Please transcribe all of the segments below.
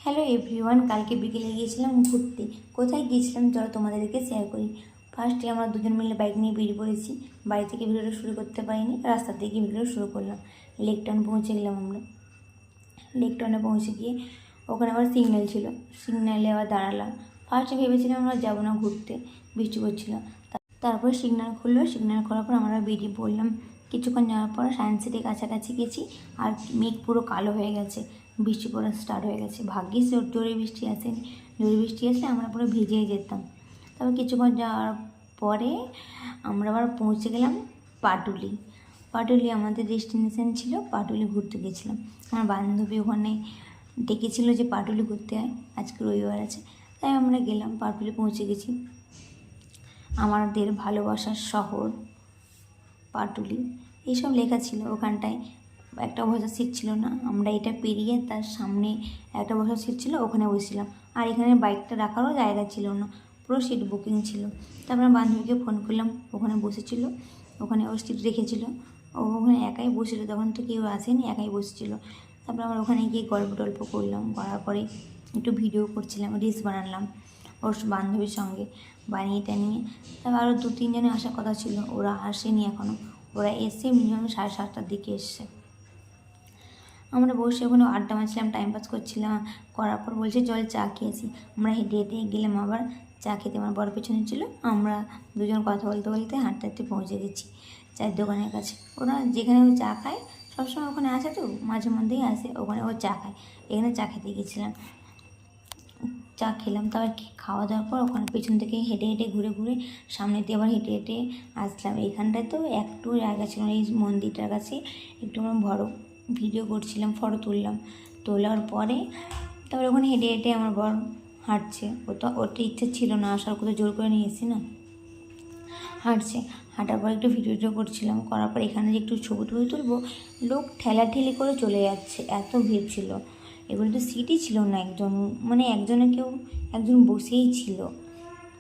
Hello everyone, কালকে বিকেলে গিয়েছিলাম ঘুরতে। কোথায় গিয়েছিলাম চলো তোমাদেরকে শেয়ার করি। ফার্স্টে আমরা দুজন মিলে বাইক নিয়ে বেরিয়ে পড়েছি। বাড়ি থেকে ভিডিওটা শুরু করতে পারিনি, রাস্তা থেকে ভিডিওটা শুরু করলাম। লেকটাউন পৌঁছে গেলাম আমরা। লেকটাউনে পৌঁছে গিয়ে ওখানে আবার সিগন্যাল ছিল, সিগন্যালে আবার দাঁড়ালাম। ফার্স্টে ভেবেছিলাম আমরা যাবো না ঘুরতে, বৃষ্টি পড়ছিল। তারপরে সিগন্যাল খুললো, সিগন্যাল করার পর আমরা বেরিয়ে পড়লাম। কিছুক্ষণ যাওয়ার পর সায়েন্স সিটির কাছাকাছি গেছি, আর মেঘ পুরো কালো হয়ে গেছে, বৃষ্টি পড়া স্টার্ট হয়ে গেছে। ভাগ্যিস জোরে বৃষ্টি আসেনি, জোরে বৃষ্টি আসলে আমরা পুরো ভিজেই যেতাম। তারপর কিছুক্ষণ যাওয়ার পরে আমরা আবার পৌঁছে গেলাম পাটুলি। পাটুলি আমাদের ডেস্টিনেশন ছিল, পাটুলি ঘুরতে গেছিলাম। আমার বান্ধবী ওখানে ডেকেছিল যে পাটুলি ঘুরতে হয়, আজকে রবিবার আছে, তাই আমরা গেলাম। পাটুলি পৌঁছে গেছি। আমাদের ভালোবাসার শহর পাটুলি এইসব লেখা ছিল ওখানটায়। একটা বসার সিট ছিল না, আমরা এটা পেরিয়ে তার সামনে একটা বসার সিট ছিল, ওখানে বসেছিলাম। আর এখানে বাইকটা রাখারও জায়গা ছিল না, পুরো সিট বুকিং ছিল। তারপরে বান্ধবীকে ফোন করলাম, ওখানে বসেছিল, ওখানে ওর সিট রেখেছিল, ও ওখানে একাই বসেছিল, তখন তো কেউ আসেনি, একাই বসেছিল। তারপরে আমরা ওখানে গিয়ে গল্প টল্প করলাম, করার পরে একটু ভিডিও করছিলাম, রিলস বানালাম ওর বান্ধবীর সঙ্গে, বানিয়ে টানিয়ে। তারপর আরও 2-3 জনে আসার কথা ছিল, ওরা আসেনি এখনও। ওরা এসে মিনিমাম 7:30টার দিকে এসছে। আমরা বসে ওখানে আড্ডা মারছিলাম, টাইম পাস করছিলাম। করার পর বলছে চল চা খেয়েছি। আমরা হেঁটে হেঁটে গেলাম আবার চা খেতে। আমার বড় পেছনে ছিল, আমরা দুজন কথা বলতে বলতে হাঁটতে হাঁটতে পৌঁছে গেছি চায়ের দোকানের কাছে। ওরা যেখানে ও চা খায়, সবসময় ওখানে আসে, তো মাঝে মধ্যেই আসে, ওখানে ও চা খায়। এখানে চা খেতে গেছিলাম, চা খেলাম। তারপর খাওয়া দাওয়ার পর ওখানে পেছন থেকে হেঁটে হেঁটে ঘুরে ঘুরে সামনে দিয়ে আবার হেঁটে হেঁটে আসলাম। এইখানটায় তো একটু জায়গা ছিল না, এই মন্দিরটার কাছে একটু আমরা বড় ভিডিও করছিলাম, ফটো তুললাম। তোলার পরে তারপরে ওখানে হেঁটে হেঁটে আমার বর হাঁটছে। ওর তো ইচ্ছে ছিল না আসার, কোথাও জোর করে নিয়ে এসেছি না। হাঁটছে, হাঁটার পর একটু ভিডিও করছিলাম। করার পর এখানে যে একটু ছবি টবি তুলবো, লোক ঠেলাঠেলি করে চলে যাচ্ছে, এত ভিড় ছিল। এগুলো তো সিটই ছিল না, একজন বসেই ছিল,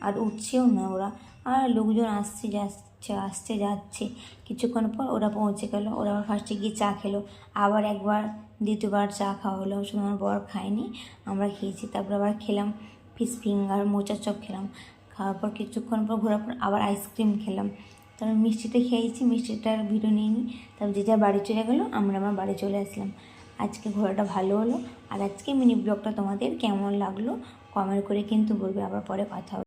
আর উঠছেও না ওরা। আর লোকজন আসছে যাচ্ছে। কিছুক্ষণ পর ওরা পৌঁছে গেল। ওরা আবার ফার্স্টে গিয়ে চা খেলো, আবার একবার দ্বিতীয়বার চা খাওয়া হলো। শুধু আমার বর খায়নি, আমরা খেয়েছি। তারপর আবার খেলাম ফিশ ফিঙ্গার, মোচার চপ খেলাম। খাওয়ার পর কিছুক্ষণ পর ঘোরার পর আবার আইসক্রিম খেলাম। তারপর মিষ্টিটা খেয়েছি, মিষ্টিটার ভিডিও নিইনি। তারপর যে যা বাড়ি চলে গেলো, আমরা আমার বাড়ি চলে আসলাম। আজকে ঘোরাটা ভালো হলো। আর আজকে মিনি ব্লগটা তোমাদের কেমন লাগলো কমেন্ট করে কিন্তু বলবে। আবার পরে কথা হবে।